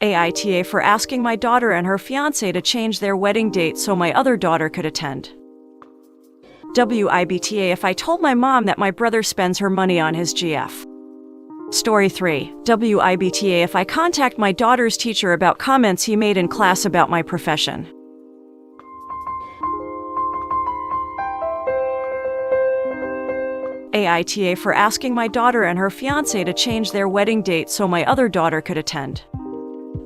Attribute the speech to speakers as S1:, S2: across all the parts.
S1: AITA for asking my daughter and her fiancé to change their wedding date so my other daughter could attend. WIBTA if I told my mom that my brother spends her money on his GF. Story 3. WIBTA if I contact my daughter's teacher about comments he made in class about my profession. AITA for asking my daughter and her fiancé to change their wedding date so my other daughter could attend.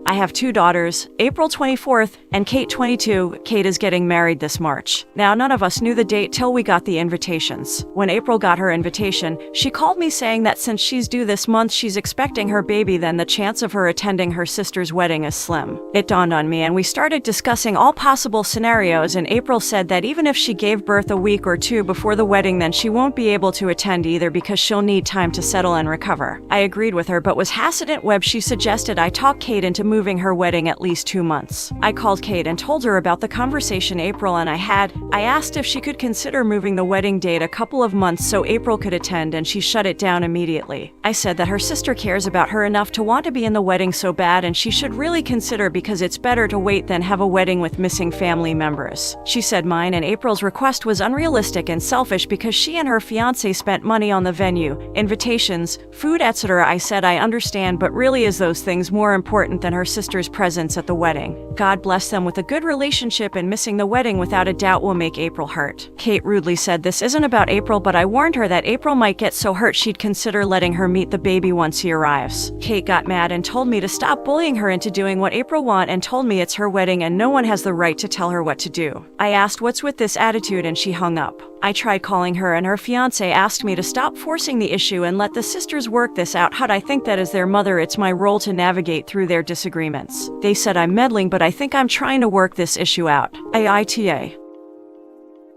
S1: I have 2 daughters, April 24th and Kate 22. Kate is getting married this March. Now, none of us knew the date till we got the invitations. When April got her invitation, she called me saying that since she's due this month, she's expecting her baby, then the chance of her attending her sister's wedding is slim. It dawned on me and we started discussing all possible scenarios, and April said that even if she gave birth a week or 2 before the wedding, then she won't be able to attend either because she'll need time to settle and recover. I agreed with her, but was hesitant when she suggested I talk Kate into moving her wedding at least 2 months. I called Kate and told her about the conversation April and I had. I asked if she could consider moving the wedding date a couple of months so April could attend, and she shut it down immediately. I said that her sister cares about her enough to want to be in the wedding so bad, and she should really consider because it's better to wait than have a wedding with missing family members. She said mine and April's request was unrealistic and selfish because she and her fiancé spent money on the venue, invitations, food, etc. I said I understand, but really is those things more important than her sister's presence at the wedding? God bless them with a good relationship, and missing the wedding without a doubt will make April hurt. Kate rudely said this isn't about April, but I warned her that April might get so hurt she'd consider letting her meet the baby once he arrives. Kate got mad and told me to stop bullying her into doing what April wants and told me it's her wedding and no one has the right to tell her what to do. I asked what's with this attitude and she hung up. I tried calling her and her fiancé asked me to stop forcing the issue and let the sisters work this out. How'd I think that as their mother it's my role to navigate through their disagreements. They said I'm meddling, but I think I'm trying to work this issue out. AITA.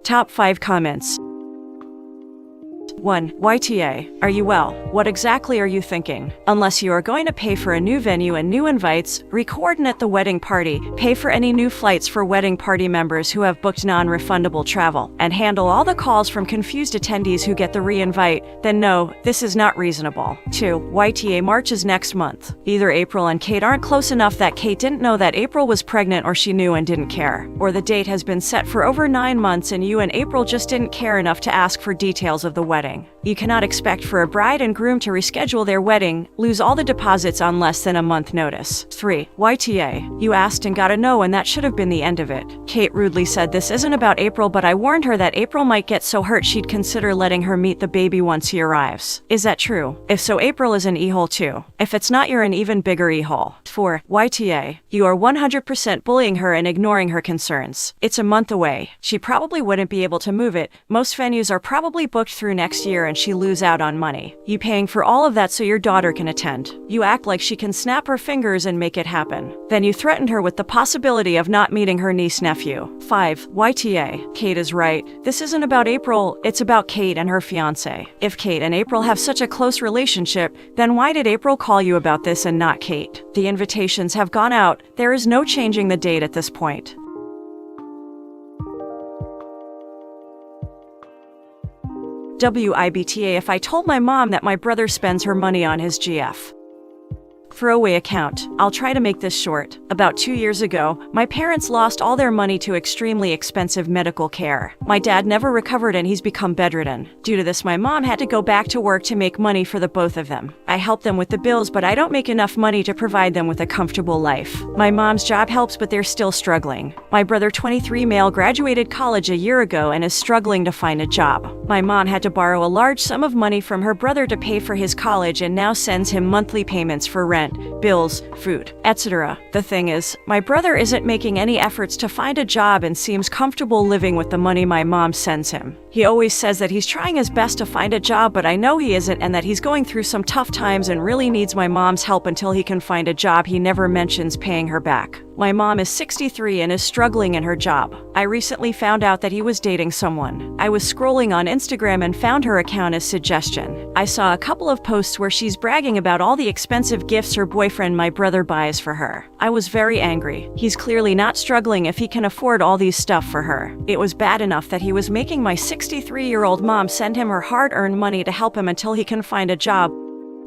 S1: Top 5 comments. 1. YTA. Are you well? What exactly are you thinking? Unless you are going to pay for a new venue and new invites, re-coordinate the wedding party, pay for any new flights for wedding party members who have booked non-refundable travel, and handle all the calls from confused attendees who get the re-invite, then no, this is not reasonable. 2. YTA. March is next month. Either April and Kate aren't close enough that Kate didn't know that April was pregnant, or she knew and didn't care. Or the date has been set for over 9 months and you and April just didn't care enough to ask for details of the wedding. You cannot expect for a bride and groom to reschedule their wedding, lose all the deposits on less than a month notice. 3. YTA. You asked and got a no, and that should have been the end of it. Kate rudely said this isn't about April, but I warned her that April might get so hurt she'd consider letting her meet the baby once he arrives. Is that true? If so, April is an e-hole too. If it's not, you're an even bigger e-hole. 4. YTA. You are 100% bullying her and ignoring her concerns. It's a month away. She probably wouldn't be able to move it. Most venues are probably booked through next year and she lose out on money. You paying for all of that so your daughter can attend. You act like she can snap her fingers and make it happen. Then you threatened her with the possibility of not meeting her niece-nephew. 5. YTA. Kate is right. This isn't about April, it's about Kate and her fiancé. If Kate and April have such a close relationship, then why did April call you about this and not Kate? The invitations have gone out. There is no changing the date at this point. WIBTA. If I told my mom that my brother spends her money on his GF. Throwaway account. I'll try to make this short. About 2 years ago, my parents lost all their money to extremely expensive medical care. My dad never recovered and he's become bedridden. Due to this, my mom had to go back to work to make money for the both of them. I help them with the bills, but I don't make enough money to provide them with a comfortable life. My mom's job helps, but they're still struggling. My brother, 23 male, graduated college a year ago and is struggling to find a job. My mom had to borrow a large sum of money from her brother to pay for his college and now sends him monthly payments for rent, bills, food, etc. The thing is, my brother isn't making any efforts to find a job and seems comfortable living with the money my mom sends him. He always says that he's trying his best to find a job, but I know he isn't, and that he's going through some tough times and really needs my mom's help until he can find a job. He never mentions paying her back. My mom is 63 and is struggling in her job. I recently found out that he was dating someone. I was scrolling on Instagram and found her account as suggestion. I saw a couple of posts where she's bragging about all the expensive gifts her boyfriend, my brother, buys for her. I was very angry. He's clearly not struggling if he can afford all these stuff for her. It was bad enough that he was making my 63-year-old mom send him her hard-earned money to help him until he can find a job.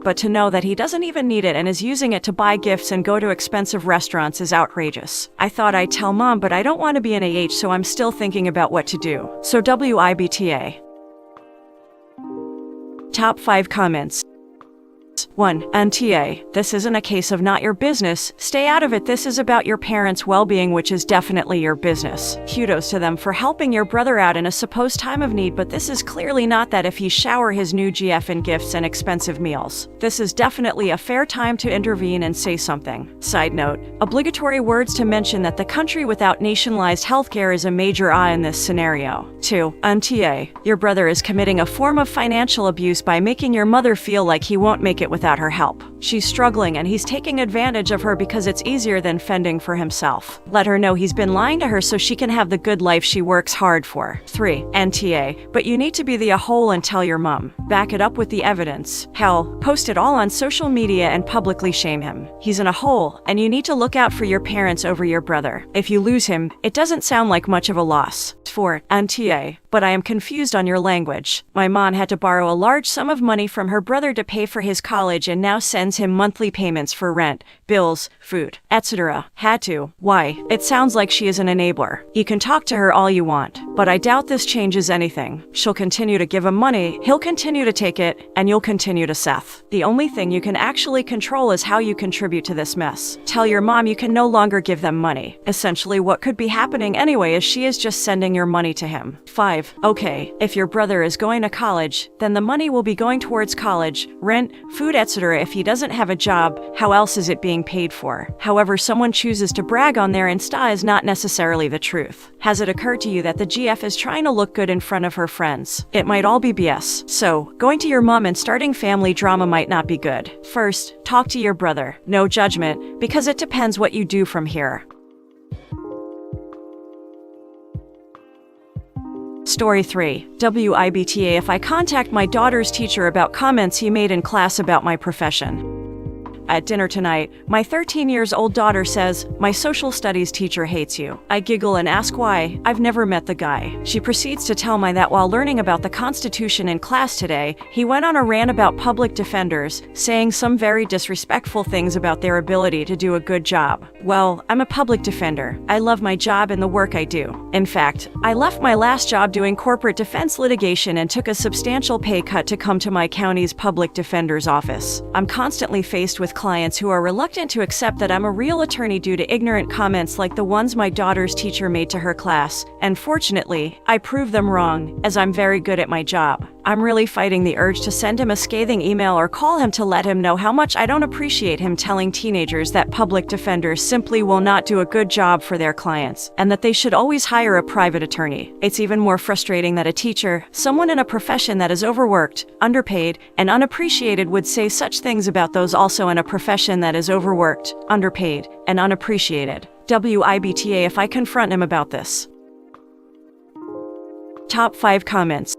S1: But to know that he doesn't even need it and is using it to buy gifts and go to expensive restaurants is outrageous. I thought I'd tell mom, but I don't want to be an AH, so I'm still thinking about what to do. So WIBTA. Top 5 comments. 1. NTA. This isn't a case of not your business. Stay out of it. This is about your parents' well-being, which is definitely your business. Kudos to them for helping your brother out in a supposed time of need, but this is clearly not that if he shower his new GF in gifts and expensive meals. This is definitely a fair time to intervene and say something. Side note, obligatory words to mention that the country without nationalized healthcare is a major I in this scenario. 2. NTA. Your brother is committing a form of financial abuse by making your mother feel like he won't make it without her help. She's struggling and he's taking advantage of her because it's easier than fending for himself. Let her know he's been lying to her so she can have the good life she works hard for. 3. NTA. But you need to be the a-hole and tell your mom. Back it up with the evidence. Hell, post it all on social media and publicly shame him. He's in a hole, and you need to look out for your parents over your brother. If you lose him, it doesn't sound like much of a loss. 4. NTA. But I am confused on your language. My mom had to borrow a large sum of money from her brother to pay for his college and now sends him monthly payments for rent, bills, food, etc. Had to. Why? It sounds like she is an enabler. You can talk to her all you want, but I doubt this changes anything. She'll continue to give him money, he'll continue to take it, and you'll continue to Seth. The only thing you can actually control is how you contribute to this mess. Tell your mom you can no longer give them money. Essentially, what could be happening anyway is she is just sending your money to him. 5. Okay, if your brother is going to college, then the money will be going towards college, rent, food, etc. If he doesn't have a job, how else is it being paid for? However someone chooses to brag on their Insta is not necessarily the truth. Has it occurred to you that the GF is trying to look good in front of her friends? It might all be BS. So, going to your mom and starting family drama might not be good. First, talk to your brother. No judgment, because it depends what you do from here. Story 3. WIBTA. If I contact my daughter's teacher about comments he made in class about my profession. At dinner tonight, my 13-year-old daughter says, "My social studies teacher hates you." I giggle and ask why. I've never met the guy. She proceeds to tell me that while learning about the Constitution in class today, he went on a rant about public defenders, saying some very disrespectful things about their ability to do a good job. Well, I'm a public defender. I love my job and the work I do. In fact, I left my last job doing corporate defense litigation and took a substantial pay cut to come to my county's public defender's office. I'm constantly faced with clients who are reluctant to accept that I'm a real attorney due to ignorant comments like the ones my daughter's teacher made to her class, and fortunately, I prove them wrong, as I'm very good at my job. I'm really fighting the urge to send him a scathing email or call him to let him know how much I don't appreciate him telling teenagers that public defenders simply will not do a good job for their clients, and that they should always hire a private attorney. It's even more frustrating that a teacher, someone in a profession that is overworked, underpaid, and unappreciated would say such things about those also in a profession that is overworked, underpaid, and unappreciated. WIBTA. If I confront him about this. Top 5 comments.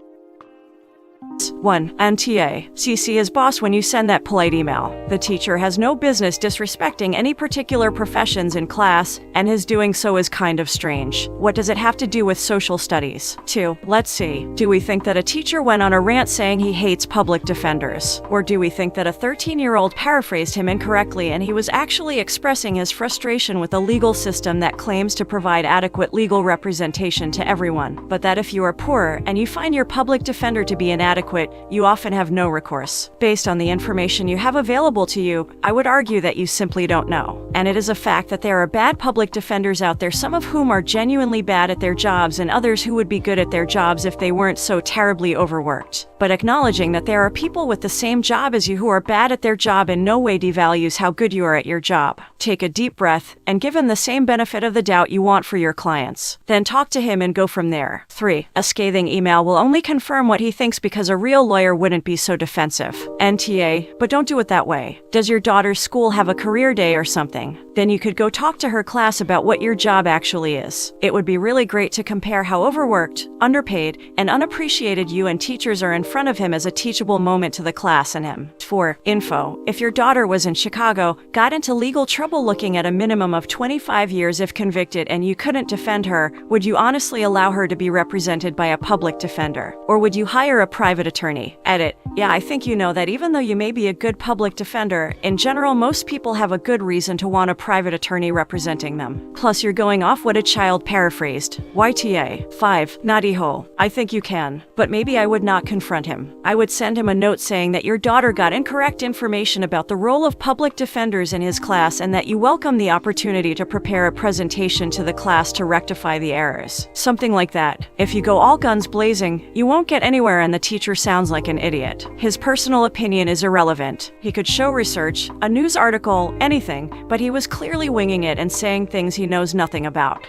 S1: 1. NTA. CC his boss when you send that polite email. The teacher has no business disrespecting any particular professions in class, and his doing so is kind of strange. What does it have to do with social studies? 2. Let's see. Do we think that a teacher went on a rant saying he hates public defenders? Or do we think that a 13-year-old paraphrased him incorrectly and he was actually expressing his frustration with a legal system that claims to provide adequate legal representation to everyone, but that if you are poor and you find your public defender to be inadequate, you often have no recourse? Based on the information you have available to you, I would argue that you simply don't know. And it is a fact that there are bad public defenders out there, some of whom are genuinely bad at their jobs and others who would be good at their jobs if they weren't so terribly overworked. But acknowledging that there are people with the same job as you who are bad at their job in no way devalues how good you are at your job. Take a deep breath and give him the same benefit of the doubt you want for your clients. Then talk to him and go from there. 3. A scathing email will only confirm what he thinks because a real lawyer wouldn't be so defensive. NTA. But don't do it that way. Does your daughter's school have a career day or something? Then you could go talk to her class about what your job actually is. It would be really great to compare how overworked, underpaid, and unappreciated you and teachers are in front of him as a teachable moment to the class and him. 4. Info. If your daughter was in Chicago, got into legal trouble looking at a minimum of 25 years if convicted, and you couldn't defend her, would you honestly allow her to be represented by a public defender? Or would you hire a private attorney. Edit. Yeah, I think you know that even though you may be a good public defender, in general, most people have a good reason to want a private attorney representing them. Plus, you're going off what a child paraphrased. WIBTA. 5. Nadiho. I think you can. But maybe I would not confront him. I would send him a note saying that your daughter got incorrect information about the role of public defenders in his class and that you welcome the opportunity to prepare a presentation to the class to rectify the errors. Something like that. If you go all guns blazing, you won't get anywhere and the teacher sounds like an idiot. His personal opinion is irrelevant. He could show research, a news article, anything, but he was clearly winging it and saying things he knows nothing about.